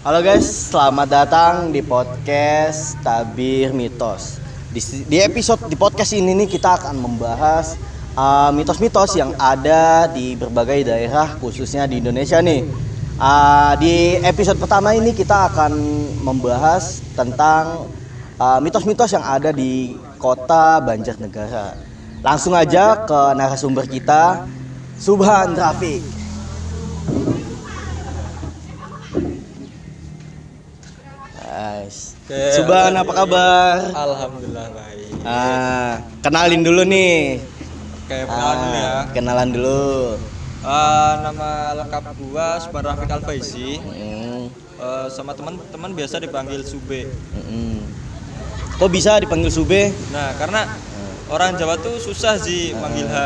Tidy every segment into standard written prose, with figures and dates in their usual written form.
Halo guys, selamat datang di podcast Tabir Mitos. Di episode di podcast ini nih kita akan membahas mitos-mitos yang ada di berbagai daerah khususnya di Indonesia nih. Di episode pertama ini kita akan membahas tentang mitos-mitos yang ada di kota Banjarnegara. Langsung aja ke narasumber kita, Subhan Rafiq. Subhan, apa kabar? Alhamdulillah baik. Kenalin dulu nih. Kenalan dulu ya. Kenalan dulu. Nama lengkap gua Subhan Rafiq Alfaisi. Sama teman-teman biasa dipanggil Sube. Kok bisa dipanggil Sube? Nah, karena orang Jawa tuh susah sih manggil H.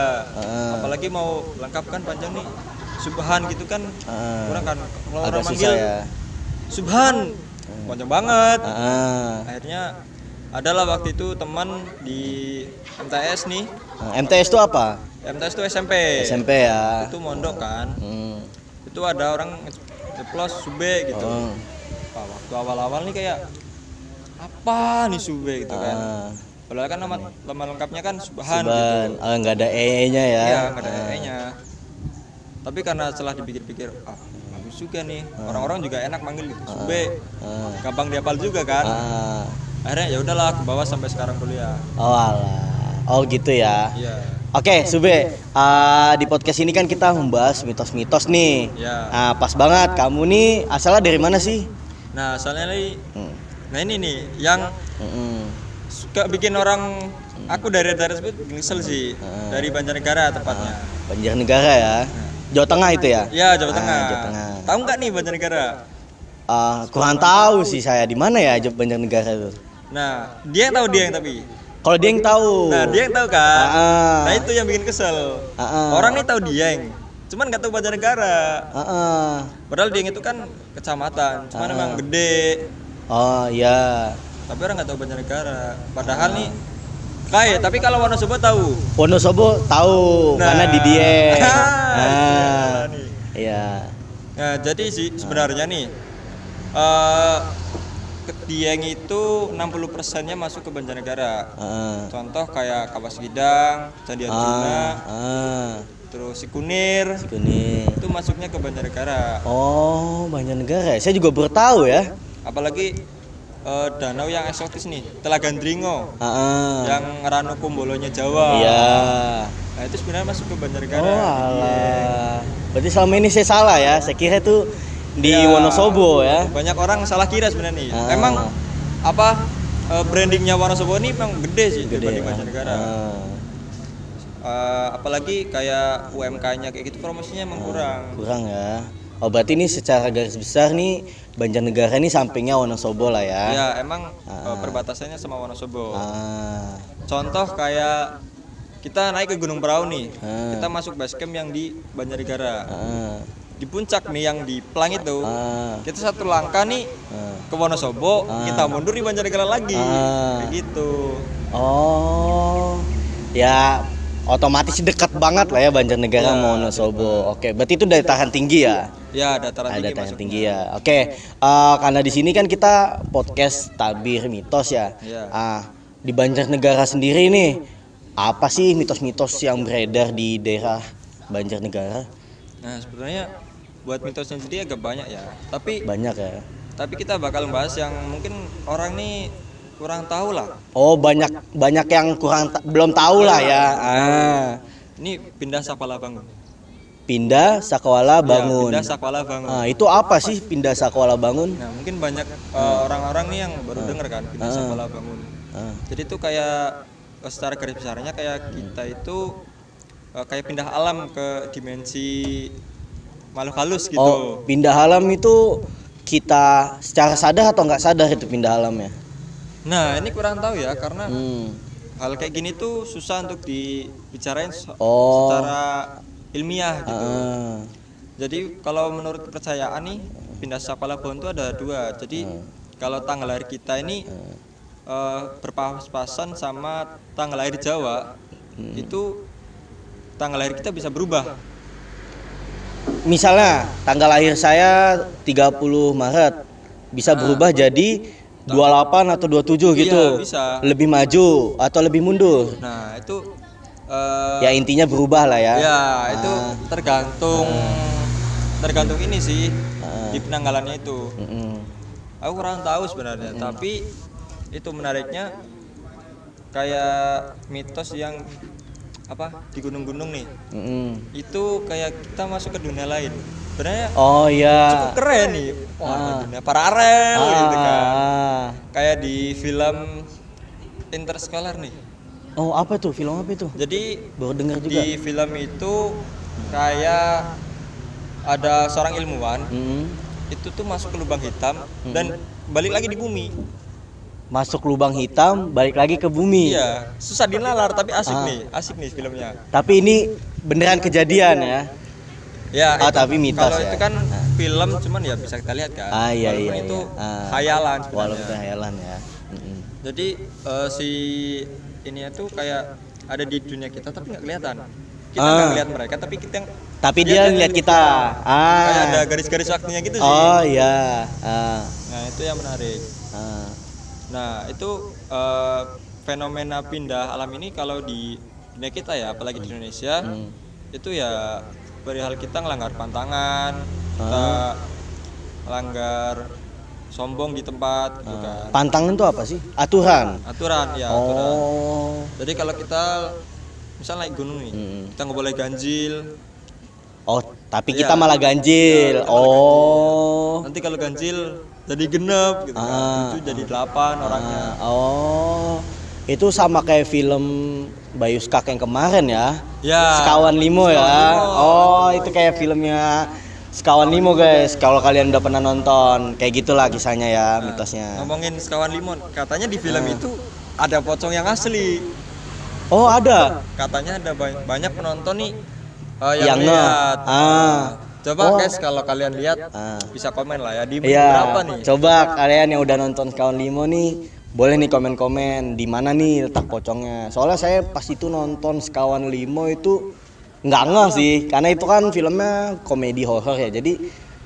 Apalagi mau lengkap kan panjang nih. Subhan gitu kan kurang kan. Kalau orang manggil ya. Subhan panjang banget. Akhirnya adalah waktu itu teman di MTS nih. MTS itu apa? MTS itu SMP. SMP ya. Itu mondok kan. Itu ada orang ceplos Sube gitu. Waktu awal-awal nih kayak apa nih Sube gitu kan. Padahal kan nama lengkapnya kan Subhan gitu. Nggak ada E-nya ya. Iya, nggak ada E-nya. Tapi karena setelah dipikir-pikir, bagus juga nih. Orang-orang juga enak manggil gitu. Sube. Gampang dihafal juga kan. Akhirnya ya udahlah aku bawa sampai sekarang kuliah. Oh alah. Oh gitu ya. Iya. Oke, Sube. Di podcast ini kan kita membahas mitos-mitos nih. Iya. Pas banget. Kamu nih asalnya dari mana sih? Nah, soalnya nih, nah ini nih yang suka bikin orang, aku dari daerah tersebut nyesel sih. Dari Banjarnegara tepatnya. Banjarnegara ya. Jawa Tengah itu ya? Iya, Jawa Tengah. Jawa Tengah. Tahu nggak nih Banjarnegara? Kurang tahu sih saya di mana ya Banjarnegara itu. Nah, dia yang tahu tapi. Kalau dia yang tahu. Nah, dia yang tahu kan. Nah, itu yang bikin kesel. Orang nih tahu Dieng, cuman nggak tahu Banjarnegara. Padahal Dieng itu kan kecamatan, cuman emang gede. Oh iya. Tapi orang nggak tahu Banjarnegara. Padahal nih kayak, tapi kalau Wonosobo tahu. Wonosobo tahu karena di Dieng. Iya. Nah, jadi sih sebenarnya nih Dieng itu 60%-nya masuk ke Banjarnegara. Contoh kayak Kawas Gidang, Candi Arjuna, terus Sikunir. Itu masuknya ke Banjarnegara. Oh, Banjarnegara. Saya juga baru tahu ya. Apalagi danau yang eksotis nih, Telaga Dringo. Yang Ranu Kumbolonya Jawa. Iya. Nah, itu sebenarnya masuk ke Banjarnegara. Oh, alah. Berarti selama ini saya salah ya. Saya kira itu di Wonosobo ya. Banyak orang salah kira sebenarnya nih. Emang brandingnya Wonosobo ini memang gede sih dibanding Banjarnegara. Apalagi kayak UMK-nya kayak gitu promosinya emang kurang. Kurang ya. Oh berarti ini secara garis besar nih Banjarnegara ini sampingnya Wonosobo lah ya. Ya emang perbatasannya sama Wonosobo. Contoh kayak kita naik ke Gunung Prau nih, kita masuk base camp yang di Banjarnegara. Di puncak nih yang di Pelang itu, kita satu langkah nih ke Wonosobo, kita mundur di Banjarnegara lagi, kayak gitu. Oh, ya otomatis dekat banget lah ya Banjarnegara sama Wonosobo. Oke, berarti itu dataran tinggi ya? Ya, dataran tinggi. Dataran tinggi ya. Oke, karena di sini kan kita podcast Tabir Mitos ya. Di Banjarnegara sendiri nih, apa sih mitos-mitos yang beredar di daerah Banjarnegara? Nah, sebenarnya buat mitosnya sendiri agak banyak ya. Tapi banyak ya. Tapi kita bakal bahas yang mungkin orang nih kurang tahu lah. Oh, banyak yang belum tahu lah ya. Ini Pindah Sakwala Bangun. Pindah Sakwala Bangun. Ya, Pindah Sakwala Bangun. Itu apa sih Pindah Sakwala Bangun? Nah, mungkin banyak orang-orang nih yang baru dengar kan Pindah Sakwala Bangun. Jadi itu kayak secara garis besarnya kayak kita itu kayak pindah alam ke dimensi makhluk halus gitu. Oh, pindah alam itu kita secara sadar atau nggak sadar itu pindah alamnya? Nah, ini kurang tahu ya karena hal kayak gini tuh susah untuk dibicarain secara ilmiah gitu. Jadi kalau menurut kepercayaan nih Pindah Sakwala Bangun itu ada dua. Jadi kalau tanggal lahir kita ini berpas-pasan sama tanggal lahir Jawa, itu tanggal lahir kita bisa berubah. Misalnya tanggal lahir saya 30 Maret, bisa berubah jadi 28 atau 27 gitu. Iya, bisa. Lebih maju atau lebih mundur. Nah, itu Ya intinya berubah lah ya. ya itu tergantung ini sih di penanggalannya itu. Aku kurang tahu sebenarnya, tapi itu menariknya kayak mitos yang apa di gunung-gunung nih. Itu kayak kita masuk ke dunia lain. Sebenarnya Oh iya. cukup keren nih. Wah, dunia paralel gitu kan. Kayak di film Interstellar nih. Oh apa tuh? Film apa itu? Jadi Baru dengar juga. di film itu kayak ada seorang ilmuwan itu tuh masuk ke lubang hitam dan balik lagi di bumi. Masuk lubang hitam, balik lagi ke bumi. Iya, susah dinalar tapi asik nih filmnya. Tapi ini beneran kejadian ya. Ya, Tapi mitos kalau ya. itu kan film cuman ya bisa kita lihat kan. Iya Walaupun iya. itu iya. khayalan sebenarnya. Walaupun itu khayalan ya. Jadi si ini tuh kayak ada di dunia kita tapi nggak kelihatan. Kita nggak ngeliat mereka tapi kita Tapi dia ngeliat kita. kayak ada garis-garis waktunya gitu sih. Oh iya. Nah itu yang menarik. Nah itu fenomena pindah alam ini kalau di dunia kita ya, apalagi di Indonesia, itu ya perihal kita ngelanggar pantangan, kita melanggar sombong di tempat gitu kan. Pantangan itu apa sih? Aturan. Aturan. Jadi kalau kita misal naik gunung nih, kita nggak boleh ganjil. Oh, tapi kita malah ganjil. Nanti kalau ganjil jadi genep gitu kan. 7 jadi 8 orangnya. Itu sama kayak film Bayu Skak yang kemarin ya. Ya. Sekawan Limo ya. Itu kayak filmnya Sekawan Limo guys. Kalau kalian udah pernah nonton, kayak gitulah kisahnya ya, mitosnya. Ngomongin Sekawan Limo, katanya di film itu ada pocong yang asli. Oh, ada. Katanya ada banyak penonton nih yang lihat. Coba guys kalau kalian lihat bisa komen lah ya di berapa nih. Coba kalian yang udah nonton Sekawan Limo nih, boleh nih komen-komen di mana nih letak pocongnya. Soalnya saya pas itu nonton Sekawan Limo itu nggak ngeh sih, karena itu kan filmnya komedi horor ya. Jadi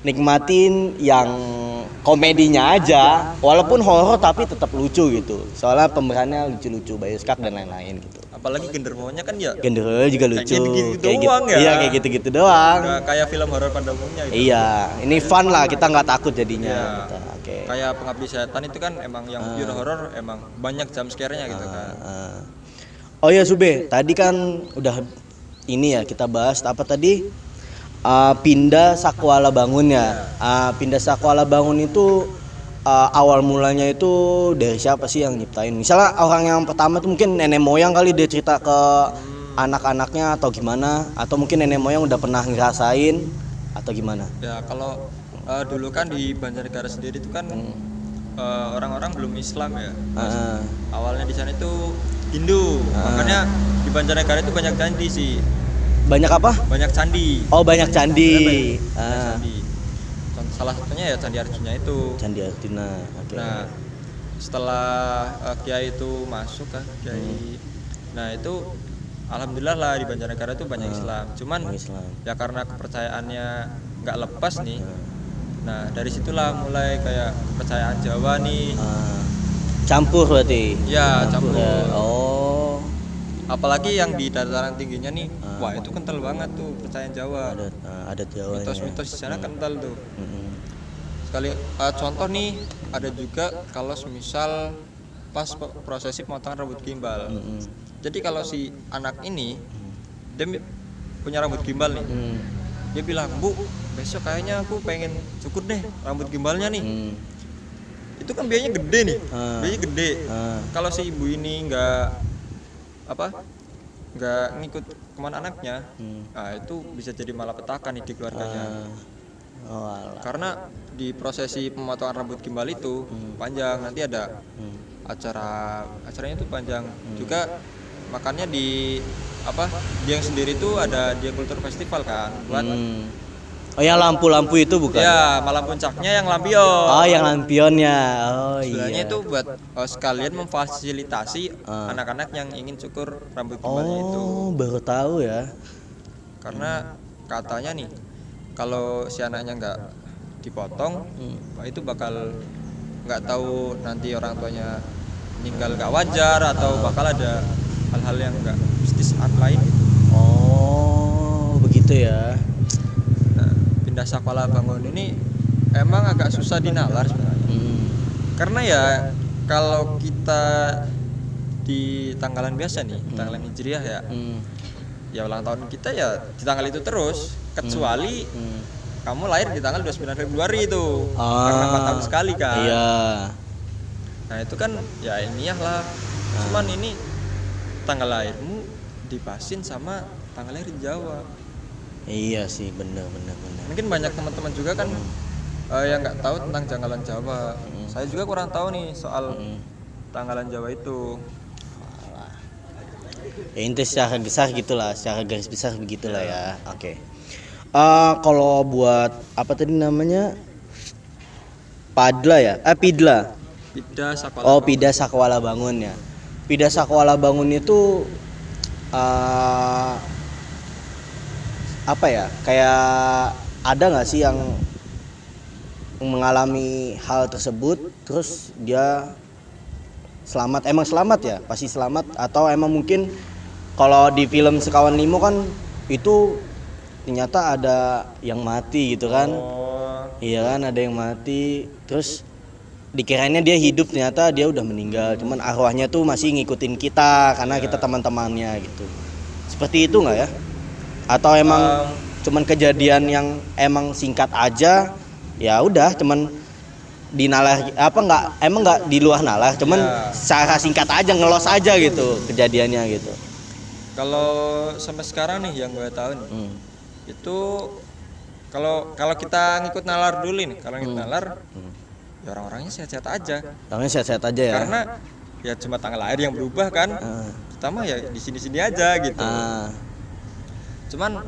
nikmatin yang komedinya aja, walaupun horor tapi tetap lucu gitu. Soalnya pemerannya lucu-lucu, Bayu Skak dan lain-lain gitu. Apalagi genderuwonya kan ya. Genderuwo juga lucu. Kayak gitu doang ya. Iya kayak gitu-gitu doang. Nggak kayak film horor pada umumnya gitu. Iya, ini fun lah, kita nggak takut jadinya. Gitu. Oke. Kayak Pengabdi Setan itu kan emang yang pure horor, emang banyak jump scare-nya gitu kan. Oh iya Sube, tadi kan udah ini ya kita bahas apa tadi? Pindah Sakwala Bangun ya. Pindah Sakwala Bangun itu awal mulanya itu dari siapa sih yang nyiptain? Misalnya orang yang pertama tuh mungkin nenek moyang kali, dia cerita ke anak-anaknya atau gimana? Atau mungkin nenek moyang udah pernah ngerasain atau gimana? Ya kalau dulu kan di Banjarnegara sendiri itu kan orang-orang belum Islam ya. Awalnya di sana itu Hindu. Makanya di Banjarnegara itu banyak candi sih. Banyak apa? Banyak candi. Oh, banyak candi. Candi. Salah satunya ya Candi Arjuna itu. Candi Arjuna. Okay. Nah, setelah kiai itu masuk kan, kiai. Nah, itu alhamdulillah lah di Banjarnegara itu banyak Islam. Cuman ya karena kepercayaannya nggak lepas nih. Nah, dari situlah mulai kayak kepercayaan Jawa nih. Campur berarti. Ya, campur. Ya. Apalagi yang di dataran tingginya nih, wah itu kental banget tuh kepercayaan Jawa. Ada Jawa. Mitos-mitos di sana kental tuh. Sekali contoh nih, ada juga kalau semisal pas prosesi pemotongan rambut gimbal. Jadi kalau si anak ini dia punya rambut gimbal nih, dia bilang, "Bu, besok kayaknya aku pengen cukur deh rambut gimbalnya nih." Itu kan biayanya gede nih, biayanya gede. Kalau si ibu ini nggak ngikut kemana anaknya, nah itu bisa jadi malapetaka nih di keluarganya. Karena di prosesi pemotongan rambut gimbal itu panjang, nanti ada acaranya itu panjang juga. Makanya di Dieng sendiri itu ada Dieng Kultur Festival kan buat Oh, yang lampu-lampu itu bukan? Ya, malam puncaknya yang lampion. Oh, yang lampionnya. Oh, sebenarnya iya. itu buat sekalian memfasilitasi anak-anak yang ingin cukur rambut gimbalnya itu. Oh, baru tahu ya. Karena katanya nih, kalau si anaknya nggak dipotong, itu bakal nggak tahu nanti orang tuanya meninggal nggak wajar atau bakal ada hal-hal yang nggak mistis lain gitu. Oh, begitu ya. Nah, pindah sekolah bangun ini emang agak susah dinalar sebenarnya. Karena ya kalau kita di tanggalan biasa nih, tanggalan hijriah ya. Ya ulang tahun kita ya di tanggal itu terus, kecuali kamu lahir di tanggal 29 Februari itu. Karena 4 tahun sekali kan. Iya. Nah, itu kan ya ilmiah lah. Cuman ini tanggal lahirmu dipasin sama tanggal lahir di Jawa. Iya sih, benar. Mungkin banyak teman-teman juga kan yang nggak tahu tentang tanggalan Jawa. Saya juga kurang tahu nih soal tanggalan Jawa itu. Ya intinya secara besar gitulah, secara garis besar begitulah ya. Oke. Kalau buat apa tadi namanya? Padla ya? Pidla. Pida Sakwala. Oh, Pida Sakwala Bangun ya. Pida Sakwala Bangun itu apa ya? Kayak ada nggak sih yang mengalami hal tersebut terus dia selamat? Emang selamat ya? Pasti selamat atau emang mungkin kalau di film Sekawan Limo kan itu ternyata ada yang mati gitu kan? Iya kan, ada yang mati terus dikirainnya dia hidup, ternyata dia udah meninggal, cuman arwahnya tuh masih ngikutin kita karena kita teman-temannya gitu. Seperti itu nggak ya? Atau emang cuman kejadian yang emang singkat aja, ya udah cuman dinalar apa nggak di luar nalar, cuman secara singkat aja ngelos aja gitu kejadiannya gitu. Kalau sampai sekarang nih yang gue tahu nih, itu kalau kita ngikut nalar dulu nih, kalau ngikut nalar, ya orang-orangnya sehat-sehat aja. Orangnya sehat-sehat aja ya. Karena ya cuma tanggal lahir yang berubah kan. Pertama ya di sini-sini aja gitu. Cuman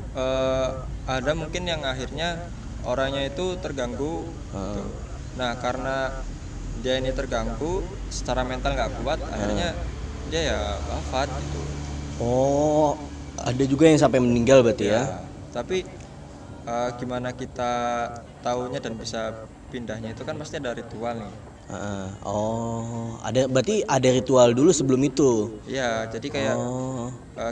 ada mungkin yang akhirnya orangnya itu terganggu. Gitu. Nah, karena dia ini terganggu, secara mental nggak kuat, akhirnya dia ya wafat gitu. Oh, ada juga yang sampai meninggal berarti ya? Tapi gimana kita taunya dan bisa pindahnya itu kan pasti ada ritual nih. Berarti ada ritual dulu sebelum itu? Iya, jadi kayak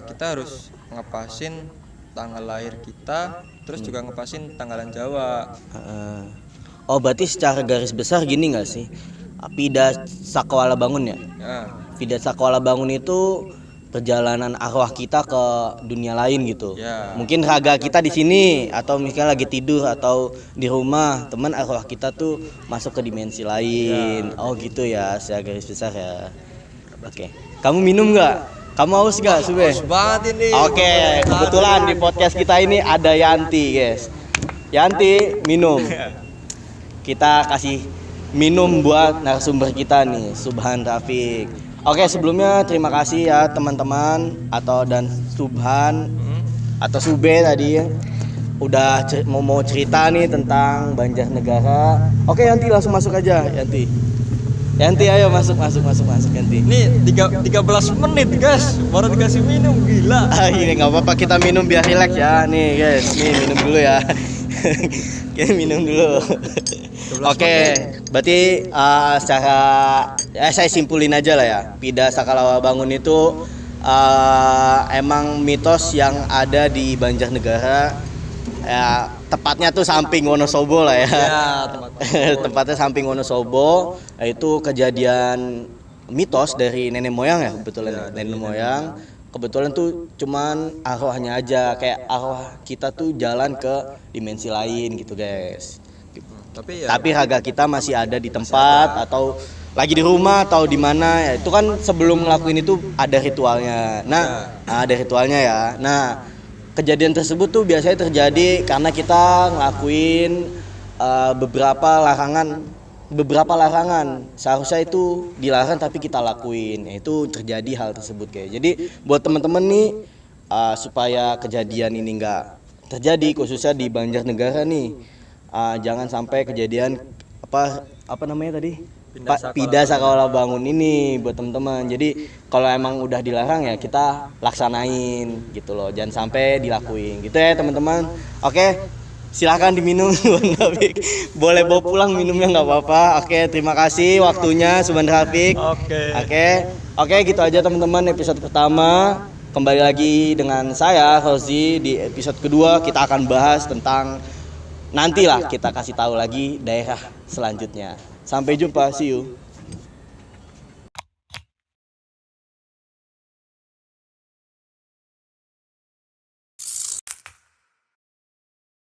kita harus ngepasin tanggal lahir kita, terus juga ngepasin tanggalan Jawa. Oh, berarti secara garis besar gini nggak sih? Pida Sakwala Bangun ya? Pida Sakwala Bangun itu perjalanan arwah kita ke dunia lain gitu. Mungkin raga kita di sini atau misalnya lagi tidur atau di rumah, teman arwah kita tuh masuk ke dimensi lain. Oh gitu ya, secara garis besar ya. Oke. Kamu minum nggak? Kamu haus nggak, Sube? Haus banget ini. Oke, kebetulan di podcast kita ini ada Yanti, guys. Yanti minum. Kita kasih minum buat narasumber kita nih, Subhan Rafiq. Oke, sebelumnya terima kasih ya teman-teman dan Subhan atau Sube tadi udah mau cerita nih tentang Banjarnegara. Oke, Yanti langsung masuk aja, Yanti. Yanti ayo masuk Yanti. Ini 13 menit, guys. Baru dikasih minum, gila. Ini enggak apa-apa, kita minum biar rileks ya. Nih, guys. Nih minum dulu ya. Kita minum dulu. Oke, berarti secara saya simpulin aja lah ya. Pida Sakwala Bangun itu emang mitos yang ada di Banjarnegara. Ya, tepatnya tuh samping Wonosobo lah ya. Tempatnya samping Wonosobo. Itu kejadian mitos dari nenek moyang ya, kebetulan nenek moyang. Kebetulan tuh cuman arwahnya aja, kayak arwah kita tuh jalan ke dimensi lain gitu, guys. Tapi raga kita masih ada di tempat atau lagi di rumah atau di mana ya. Itu kan sebelum ngelakuin itu ada ritualnya. Nah, ada ritualnya ya. Nah, kejadian tersebut tuh biasanya terjadi karena kita ngelakuin beberapa larangan. Seharusnya itu dilarang tapi kita lakuin. Itu terjadi hal tersebut kayak. Jadi buat teman-teman nih supaya kejadian ini enggak terjadi khususnya di Banjarnegara nih. Jangan sampai kejadian apa namanya tadi? Pida Sakwala Bangun ini buat teman-teman. Jadi kalau emang udah dilarang ya kita laksanain gitu loh. Jangan sampai dilakuin. Gitu ya teman-teman. Oke. Silahkan diminum Subhan Rafiq. Boleh bawa pulang minumnya nggak apa-apa. Oke, terima kasih waktunya Subhan Rafiq. Oke, gitu aja teman-teman episode pertama. Kembali lagi dengan saya Rozi. Di episode kedua kita akan bahas tentang, nantilah kita kasih tahu lagi daerah selanjutnya. Sampai jumpa, see you.